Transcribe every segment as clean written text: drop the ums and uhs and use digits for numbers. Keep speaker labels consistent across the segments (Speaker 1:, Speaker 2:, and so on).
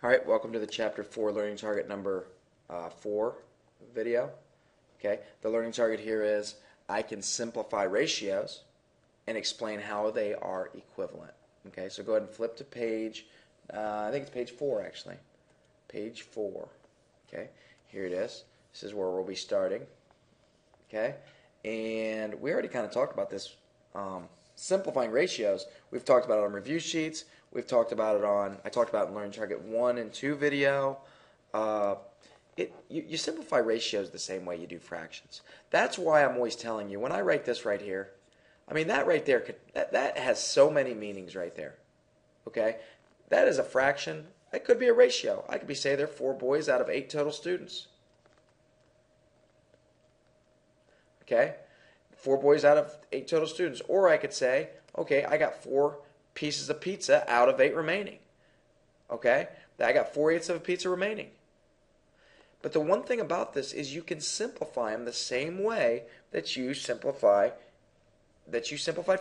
Speaker 1: All right, welcome to the Chapter 4 Learning Target number 4 video. Okay, the learning target here is I can simplify ratios and explain how they are equivalent. Okay, so go ahead and flip to page, I think it's page 4 actually. Page 4. Okay, here it is. This is where we'll be starting. Okay, and we already kind of talked about this. Simplifying ratios, we've talked about it on review sheets. We've talked about it I talked about it in Learning Target 1 and 2 video. You simplify ratios the same way you do fractions. That's why I'm always telling you, when I write this right here, I mean, that right there, that has so many meanings right there. Okay? That is a fraction. It could be a ratio. I could be saying there are 4 boys out of 8 total students. Okay? 4 boys out of 8 total students. Or I could say, okay, I got 4 pieces of pizza out of 8 remaining. Okay? I got 4/8 of a pizza remaining. But the one thing about this is you can simplify them the same way that you simplified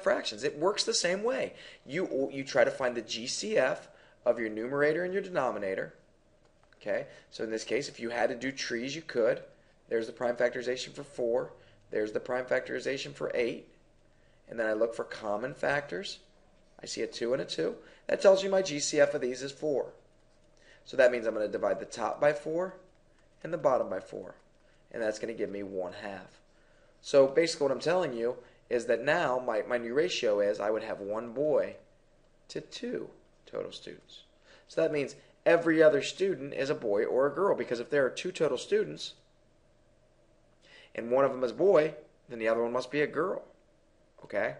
Speaker 1: fractions. It works the same way. You try to find the GCF of your numerator and your denominator. Okay? So in this case, if you had to do trees, you could. There's the prime factorization for 4. There's the prime factorization for 8. And then I look for common factors. I see a 2 and a 2. That tells you my GCF of these is 4. So that means I'm going to divide the top by 4 and the bottom by 4. And that's going to give me 1/2. So basically what I'm telling you is that now my new ratio is I would have 1 boy to 2 total students. So that means every other student is a boy or a girl, because if there are 2 total students and one of them is a boy, then the other one must be a girl. Okay?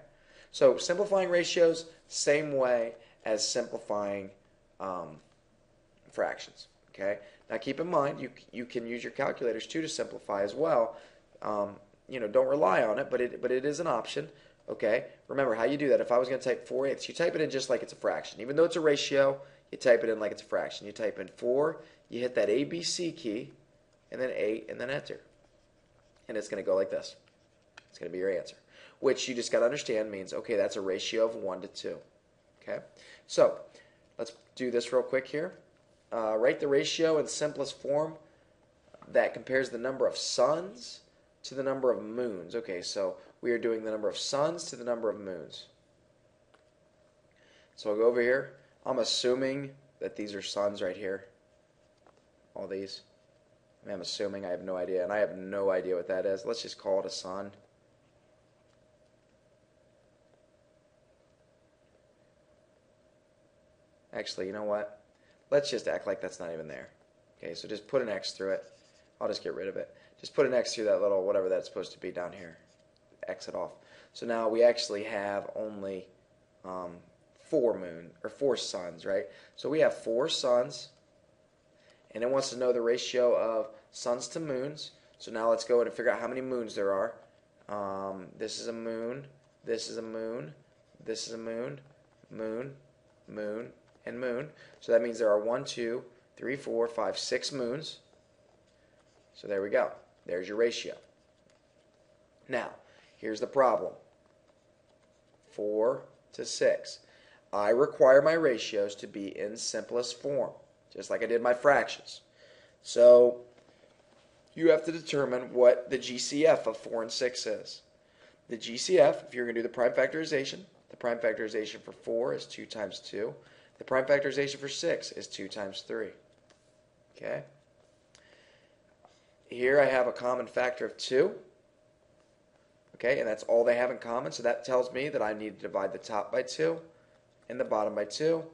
Speaker 1: So simplifying ratios, same way as simplifying fractions. Okay. Now keep in mind you can use your calculators too to simplify as well. Don't rely on it, but it is an option. Okay. Remember how you do that. If I was going to type 4/8, you type it in just like it's a fraction. Even though it's a ratio, you type it in like it's a fraction. You type in 4, you hit that ABC key, and then 8, and then enter. And it's going to go like this. It's going to be your answer, which you just got to understand means, okay, that's a ratio of 1 to 2. Okay, so let's do this real quick here. Write the ratio in simplest form that compares the number of suns to the number of moons. Okay, so we are doing the number of suns to the number of moons. So I'll go over here. I'm assuming that these are suns right here. All these. I'm assuming. I have no idea, and I have no idea what that is. Let's just call it a sun. Actually, you know what? Let's just act like that's not even there. Okay, so just put an X through it. I'll just get rid of it. Just put an X through that little whatever that's supposed to be down here. X it off. So now we actually have only 4 suns, right? So we have 4 suns, and it wants to know the ratio of suns to moons. So now let's go ahead and figure out how many moons there are. This is a moon. This is a moon. This is a moon. Moon. Moon. And moon. So that means there are 1, 2, 3, 4, 5, 6 moons. So there we go. There's your ratio. Now, here's the problem. 4 to 6. I require my ratios to be in simplest form, just like I did my fractions. So you have to determine what the GCF of 4 and 6 is. The GCF, if you're going to do the prime factorization for 4 is 2 times 2. The prime factorization for 6 is 2 times 3. Okay? Here I have a common factor of 2. Okay, and that's all they have in common. So that tells me that I need to divide the top by 2 and the bottom by 2.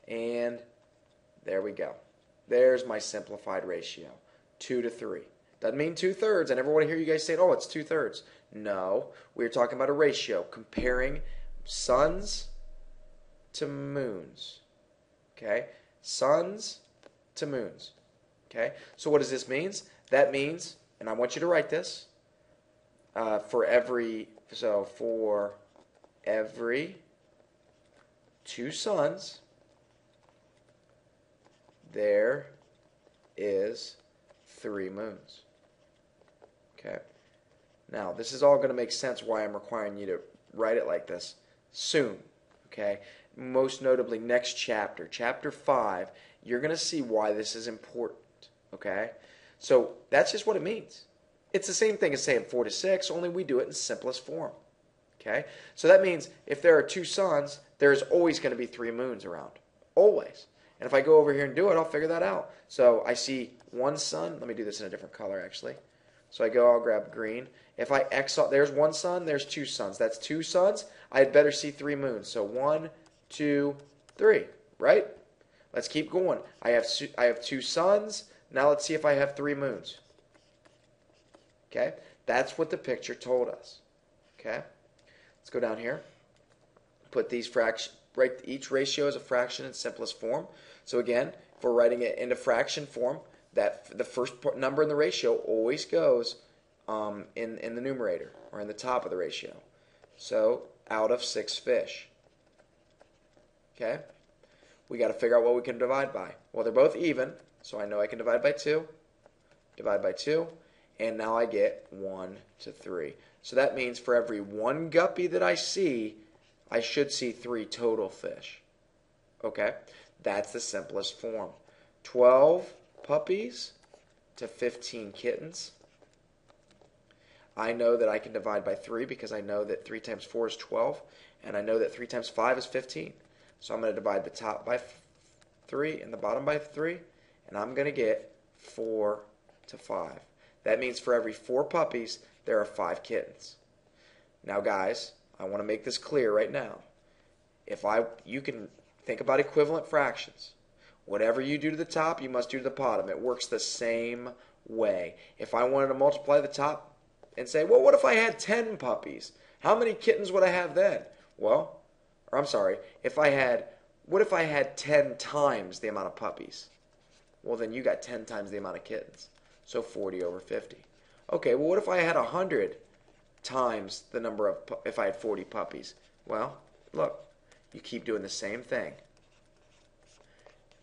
Speaker 1: And there we go. There's my simplified ratio. 2 to 3. Doesn't mean 2/3. I never want to hear you guys say, oh, it's 2/3. No, we're talking about a ratio comparing suns to moons. Okay? Suns to moons. Okay? So what does this mean? That means, and I want you to write this, for every 2 suns, there is 3 moons. Okay? Now, this is all going to make sense why I'm requiring you to write it like this soon. Okay? most notably next chapter, chapter 5, you're going to see why this is important, okay? So that's just what it means. It's the same thing as saying 4 to 6, only we do it in simplest form, okay? So that means if there are 2 suns, there's always going to be 3 moons around, always. And if I go over here and do it, I'll figure that out. So I see 1 sun. Let me do this in a different color, actually. So I go, I'll grab green. If I X out, there's 1 sun, there's 2 suns. That's 2 suns. I'd better see 3 moons. So 1, 2, 3, right? Let's keep going. I have 2 suns. Now let's see if I have 3 moons. Okay? That's what the picture told us. Okay? Let's go down here. Put these fractions, write each ratio as a fraction in simplest form. So again, if we're writing it into fraction form, that the first number in the ratio always goes in the numerator, or in the top of the ratio. So out of 6 fish. Okay? We got to figure out what we can divide by. Well, they're both even, so I know I can divide by 2. Divide by 2. And now I get 1 to 3. So that means for every 1 guppy that I see, I should see 3 total fish. Okay? That's the simplest form. 12 puppies to 15 kittens. I know that I can divide by 3 because I know that 3 times 4 is 12. And I know that 3 times 5 is 15. So I'm going to divide the top by 3 and the bottom by 3. And I'm going to get 4 to 5. That means for every 4 puppies, there are 5 kittens. Now, guys, I want to make this clear right now. You can think about equivalent fractions. Whatever you do to the top, you must do to the bottom. It works the same way. If I wanted to multiply the top and say, well, what if I had 10 puppies? How many kittens would I have then? Well, or I'm sorry, what if I had 10 times the amount of puppies? Well, then you got 10 times the amount of kittens. So 40 over 50. Okay, well, what if I had 100 times the number of, if I had 40 puppies? Well, look, you keep doing the same thing.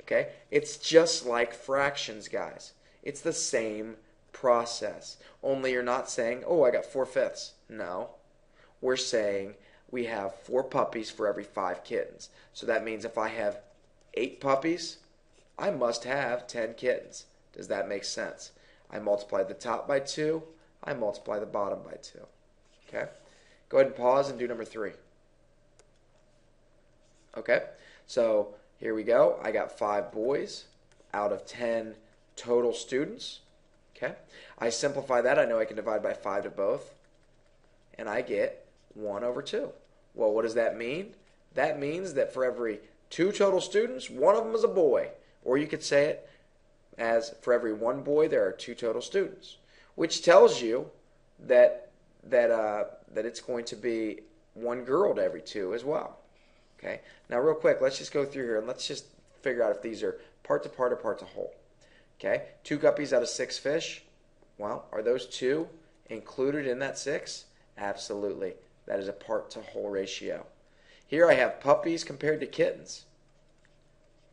Speaker 1: Okay? It's just like fractions, guys. It's the same process. Only you're not saying, oh, I got 4/5. No. We're saying we have 4 puppies for every 5 kittens. So that means if I have 8 puppies, I must have 10 kittens. Does that make sense? I multiply the top by 2. I multiply the bottom by 2. Okay? Go ahead and pause and do number 3. Okay? So here we go. I got 5 boys out of 10 total students. Okay? I simplify that. I know I can divide by 5 to both. And I get 1 over 2. Well, what does that mean? That means that for every 2 total students, 1 of them is a boy. Or you could say it as for every 1 boy, there are 2 total students, which tells you that it's going to be 1 girl to every 2 as well. Okay. Now, real quick, let's just go through here and let's just figure out if these are part to part or part to whole. Okay. 2 guppies out of 6 fish. Well, are those 2 included in that 6? Absolutely. That is a part to whole ratio. Here I have puppies compared to kittens.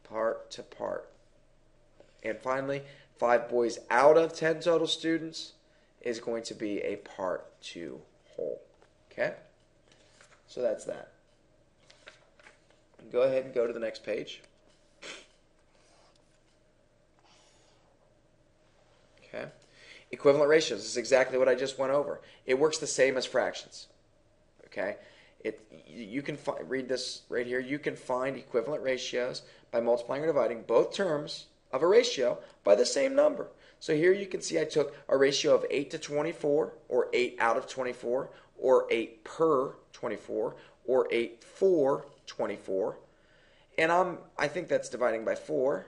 Speaker 1: Part to part. And finally, 5 boys out of 10 total students is going to be a part to whole. Okay? So that's that. Go ahead and go to the next page. Okay? Equivalent ratios. This is exactly what I just went over. It works the same as fractions. Okay? You can read this right here. You can find equivalent ratios by multiplying or dividing both terms of a ratio by the same number. So here you can see I took a ratio of 8 to 24, or 8 out of 24, or 8 per 24, or 8 for 24. And I think that's dividing by 4.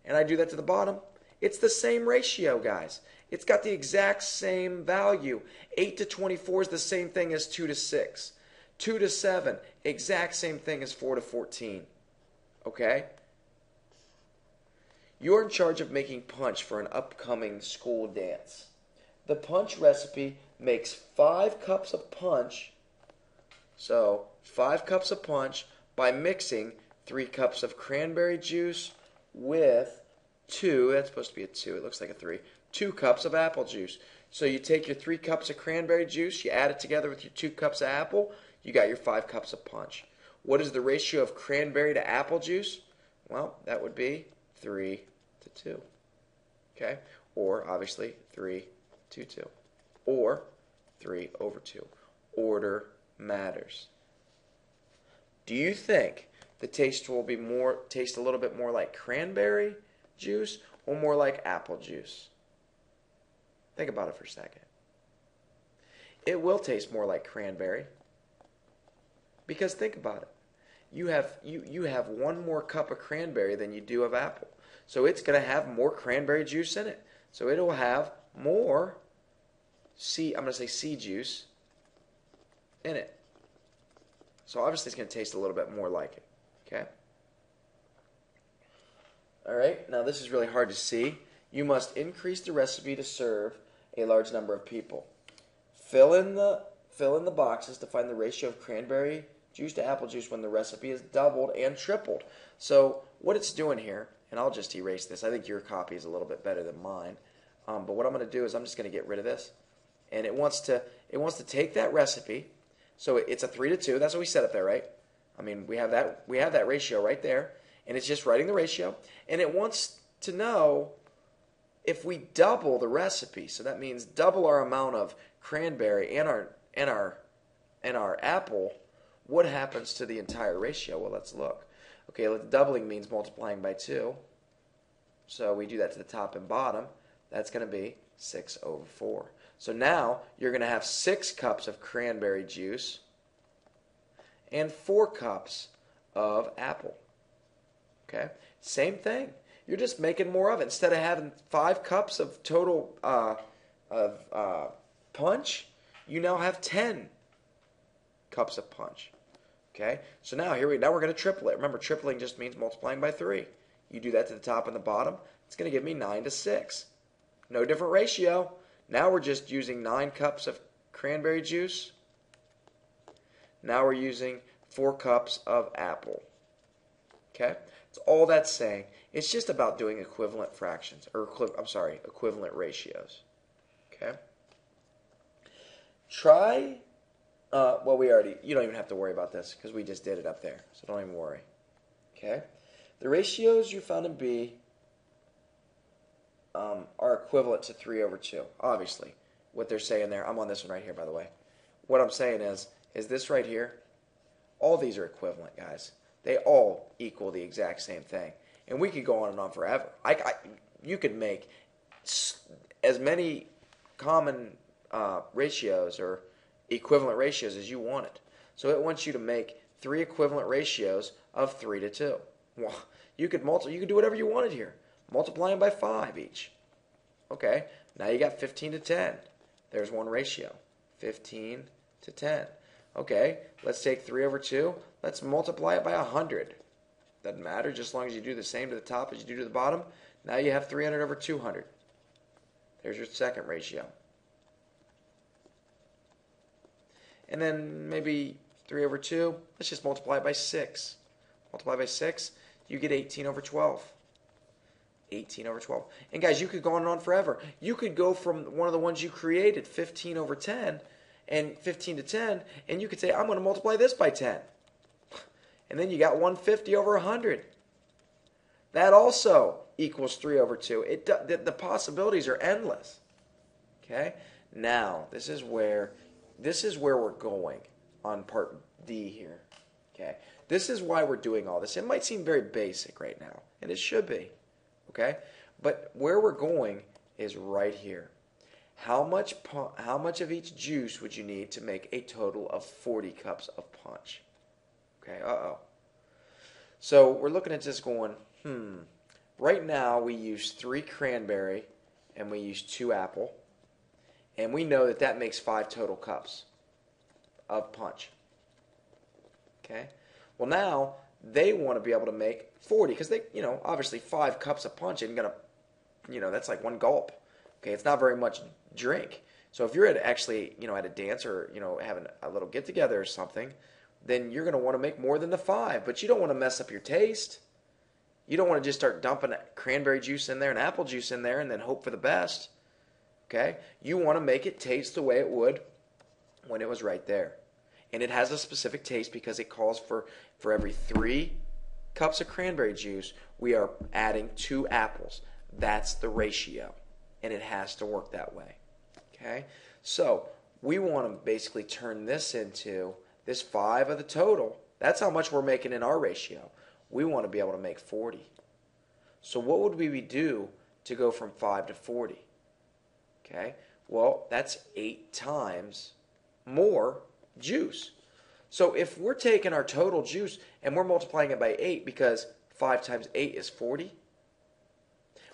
Speaker 1: And I do that to the bottom. It's the same ratio, guys. It's got the exact same value. 8 to 24 is the same thing as 2 to 6. 2 to 7, exact same thing as 4 to 14. Okay? You're in charge of making punch for an upcoming school dance. The punch recipe makes 5 cups of punch. So 5 cups of punch by mixing 3 cups of cranberry juice with 2, that's supposed to be a 2, it looks like a 3, 2 cups of apple juice. So you take your 3 cups of cranberry juice, you add it together with your 2 cups of apple, you got your 5 cups of punch. What is the ratio of cranberry to apple juice? Well, that would be 3 to 2. Okay? Or, obviously, 3 to 2. Or 3 over 2. Order matters. Do you think the taste will be taste a little bit more like cranberry juice or more like apple juice? Think about it for a second. It will taste more like cranberry. Because think about it. You have one more cup of cranberry than you do of apple. So it's going to have more cranberry juice in it. So it'll have more I'm going to say C juice in it. So obviously it's going to taste a little bit more like it. Okay? Alright, now this is really hard to see. You must increase the recipe to serve a large number of people. Fill in the boxes to find the ratio of cranberry juice to apple juice when the recipe is doubled and tripled. So what it's doing here, and I'll just erase this. I think your copy is a little bit better than mine. But what I'm going to do is I'm just going to get rid of this. And it wants to take that recipe. So it's a 3 to 2. That's what we set up there, right? I mean, we have that ratio right there. And it's just writing the ratio. And it wants to know if we double the recipe. So that means double our amount of cranberry and our apple. What happens to the entire ratio? Well, let's look. Okay, doubling means multiplying by 2. So we do that to the top and bottom. That's going to be 6 over 4. So now you're going to have 6 cups of cranberry juice and 4 cups of apple. Okay? Same thing. You're just making more of it. Instead of having 5 cups of total punch, you now have 10 cups of punch. Okay? So now we're going to triple it. Remember, tripling just means multiplying by 3. You do that to the top and the bottom. It's going to give me 9 to 6. No different ratio. Now we're just using 9 cups of cranberry juice. Now we're using 4 cups of apple. Okay? That's all that's saying. It's just about doing equivalent fractions, or equivalent ratios. Okay? Try, you don't even have to worry about this because we just did it up there, so don't even worry. Okay? The ratios you found in B are equivalent to 3 over 2, obviously. What they're saying there, I'm on this one right here, by the way. What I'm saying is this right here, all these are equivalent, guys. They all equal the exact same thing. And we could go on and on forever. You could make as many common ratios or equivalent ratios as you wanted. So it wants you to make 3 equivalent ratios of 3 to 2. Well, you could do whatever you wanted here. Multiply them by 5 each. Okay, now you got 15 to 10. There's one ratio. 15 to 10. Okay, let's take 3 over 2. Let's multiply it by 100. Doesn't matter, just as long as you do the same to the top as you do to the bottom. Now you have 300 over 200. There's your second ratio. And then maybe 3 over 2. Let's just multiply it by 6. Multiply by 6, you get 18 over 12. 18 over 12. And guys, you could go on and on forever. You could go from one of the ones you created, 15 over 10, and 15 to 10, and you could say, I'm going to multiply this by 10. And then you got 150 over 100. That also equals 3 over 2. The possibilities are endless. Okay? Now, this is where we're going on part D here. Okay? This is why we're doing all this. It might seem very basic right now, and it should be. Okay? But where we're going is right here. How much of each juice would you need to make a total of 40 cups of punch? Okay, So we're looking at this going, right now we use 3 cranberry and we use 2 apple. And we know that makes 5 total cups of punch. Okay? Well, now they want to be able to make 40 because they, obviously 5 cups of punch isn't going to, that's like 1 gulp. Okay, it's not very much drink. So if you're at a dance or, having a little get together or something, then you're going to want to make more than the 5. But you don't want to mess up your taste. You don't want to just start dumping cranberry juice in there and apple juice in there and then hope for the best. Okay? You want to make it taste the way it would when it was right there. And it has a specific taste because it calls for every 3 cups of cranberry juice, we are adding 2 apples. That's the ratio. And it has to work that way. Okay? So we want to basically turn this into this 5 of the total. That's how much we're making in our ratio. We want to be able to make 40. So what would we do to go from 5 to 40? Okay? Well, that's 8 times more juice. So if we're taking our total juice and we're multiplying it by 8 because 5 times 8 is 40,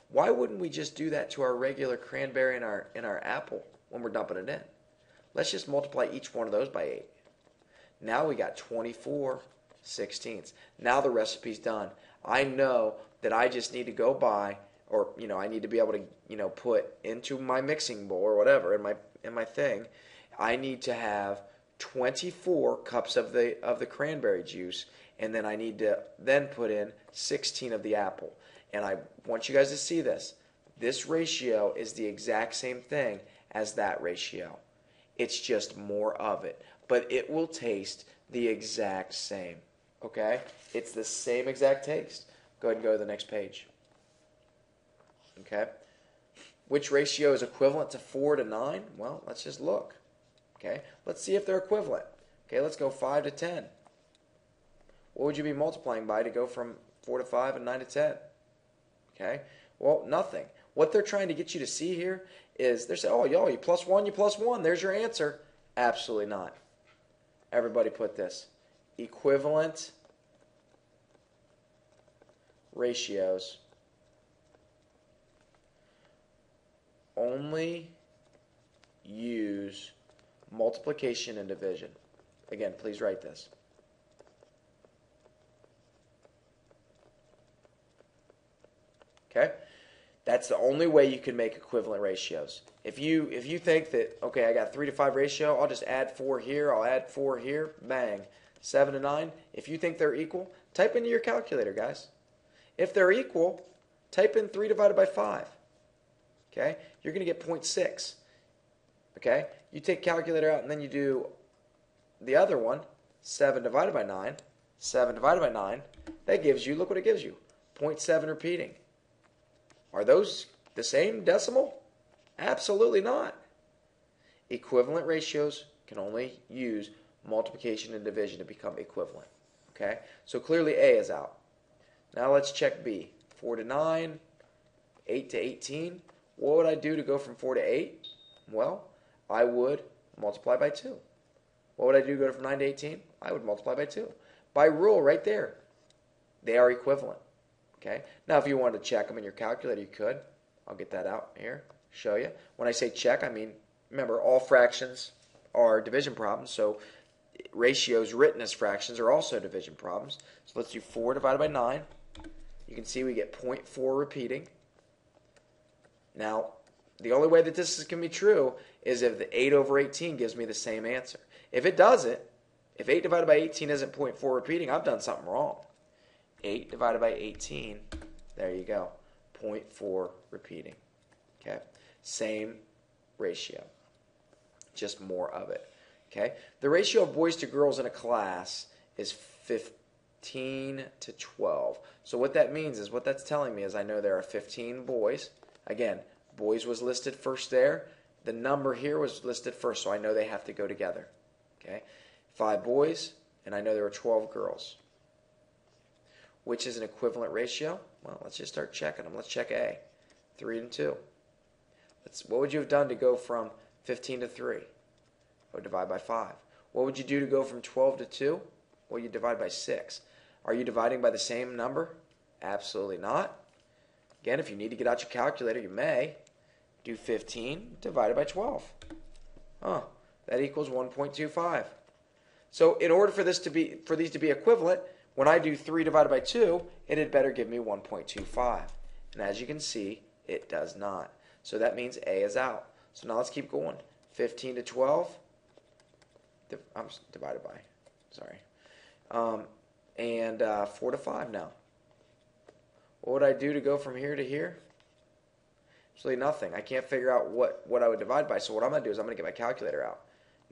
Speaker 1: why wouldn't we just do that to our regular cranberry and our apple when we're dumping it in? Let's just multiply each one of those by 8. Now we got 24/16. Now the recipe's done. I know that I just need to go buy, or I need to be able to put into my mixing bowl or whatever in my thing. I need to have 24 cups of the cranberry juice, and then I need to then put in 16 of the apple. And I want you guys to see this. This ratio is the exact same thing as that ratio. It's just more of it, but it will taste the exact same. Okay? It's the same exact taste. Go ahead and go to the next page. Okay? Which ratio is equivalent to 4 to 9? Well, let's just look. Okay? Let's see if they're equivalent. Okay, let's go 5 to 10. What would you be multiplying by to go from 4 to 5 and 9 to 10? Okay? Well, nothing. What they're trying to get you to see here is they're saying, oh, y'all, you plus 1, you plus 1. There's your answer. Absolutely not. Everybody put this. Equivalent ratios only use multiplication and division. Again, please write this. Okay? That's the only way you can make equivalent ratios. If you think that, okay, I got 3 to 5 ratio, I'll just add 4 here, I'll add 4 here, bang. 7 to 9, if you think they're equal, type into your calculator, guys. If they're equal, type in 3 divided by 5. Okay? You're going to get 0.6. Okay? You take calculator out and then you do the other one, 7 divided by 9. 7 divided by 9, that gives you, look what it gives you, 0.7 repeating. Are those the same decimal? Absolutely not. Equivalent ratios can only use multiplication and division to become equivalent. Okay? So clearly A is out. Now let's check B. 4 to 9, 8 to 18. What would I do to go from 4 to 8? Well, I would multiply by 2. What would I do to go from 9 to 18? I would multiply by 2. By rule, right there, they are equivalent. Okay? Now, if you wanted to check them in your calculator, you could. I'll get that out here, show you. When I say check, I mean, remember, all fractions are division problems, so ratios written as fractions are also division problems. So let's do 4 divided by 9. You can see we get 0.4 repeating. Now, the only way that this can be true is if the 8 over 18 gives me the same answer. If it doesn't, if 8 divided by 18 isn't 0.4 repeating, I've done something wrong. 8 divided by 18, there you go, 0.4 repeating. Okay, same ratio, just more of it. Okay, the ratio of boys to girls in a class is 15 to 12. So what that means is, what that's telling me is I know there are 15 boys. Again, boys was listed first there. The number here was listed first, so I know they have to go together. Okay, 5 boys, and I know there are 12 girls. Which is an equivalent ratio? Well, let's just start checking them. Let's check A. 3 and 2. What would you have done to go from 15 to 3? I would divide by 5. What would you do to go from 12 to 2? Well, you divide by 6. Are you dividing by the same number? Absolutely not. Again, if you need to get out your calculator, you may. Do 15 divided by 12. That equals 1.25. So in order for these to be equivalent, when I do 3 divided by 2, it had better give me 1.25. And as you can see, it does not. So that means A is out. So now let's keep going. 15 to 12, I'm divided by, sorry. And 4 to 5 now. What would I do to go from here to here? Absolutely nothing. I can't figure out what I would divide by. So what I'm going to do is I'm going to get my calculator out.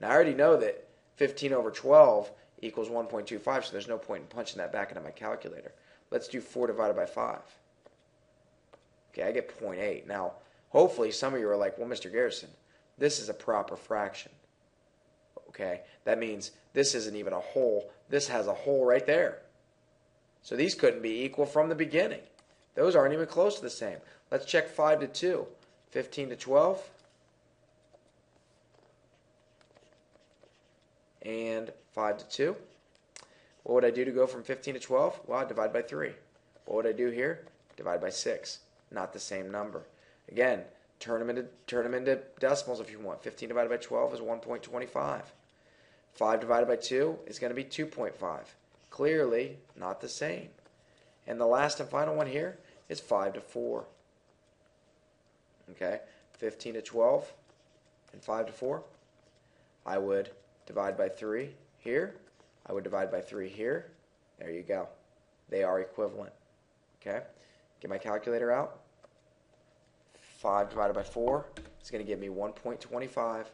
Speaker 1: Now I already know that 15 over 12 equals 1.25, so there's no point in punching that back into my calculator. Let's do 4 divided by 5. Okay, I get 0.8. Now, hopefully some of you are like, well, Mr. Garrison, this is a proper fraction. Okay, that means this isn't even a whole. This has a whole right there. So these couldn't be equal from the beginning. Those aren't even close to the same. Let's check 5 to 2. 15 to 12. And 5 to 2. What would I do to go from 15 to 12? Well, I'd divide by 3. What would I do here? Divide by 6. Not the same number. Again, turn them into decimals if you want. 15 divided by 12 is 1.25. 5 divided by 2 is going to be 2.5. Clearly not the same. And the last and final one here is 5 to 4. Okay, 15 to 12 and 5 to 4. I would divide by 3 here. I would divide by 3 here. There you go. They are equivalent. Okay, get my calculator out. 5 divided by 4 is going to give me 1.25,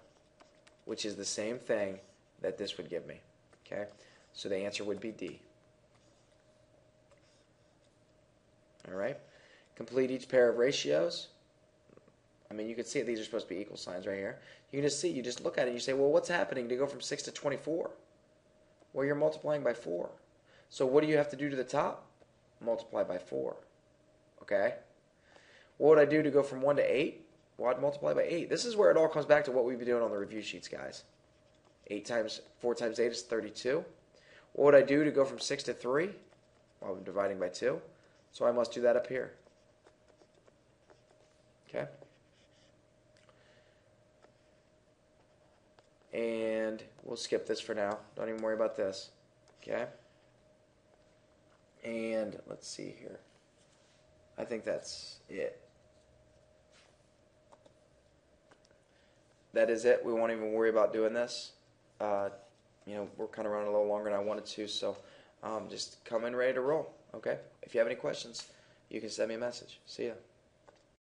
Speaker 1: which is the same thing that this would give me. Okay, so the answer would be D. All right, complete each pair of ratios. I mean, you can see these are supposed to be equal signs right here. You can just see, you just look at it and you say, well, what's happening to go from 6 to 24? Well, you're multiplying by 4. So what do you have to do to the top? Multiply by 4. Okay? What would I do to go from 1 to 8? Well, I'd multiply by 8. This is where it all comes back to what we've been doing on the review sheets, guys. 4 times 8 is 32. What would I do to go from 6 to 3? Well, I'm dividing by 2. So I must do that up here. Okay? And we'll skip this for now. Don't even worry about this. Okay? And let's see here. I think that's it. That is it. We won't even worry about doing this. We're kind of running a little longer than I wanted to, so just come in ready to roll. Okay? If you have any questions, you can send me a message. See ya.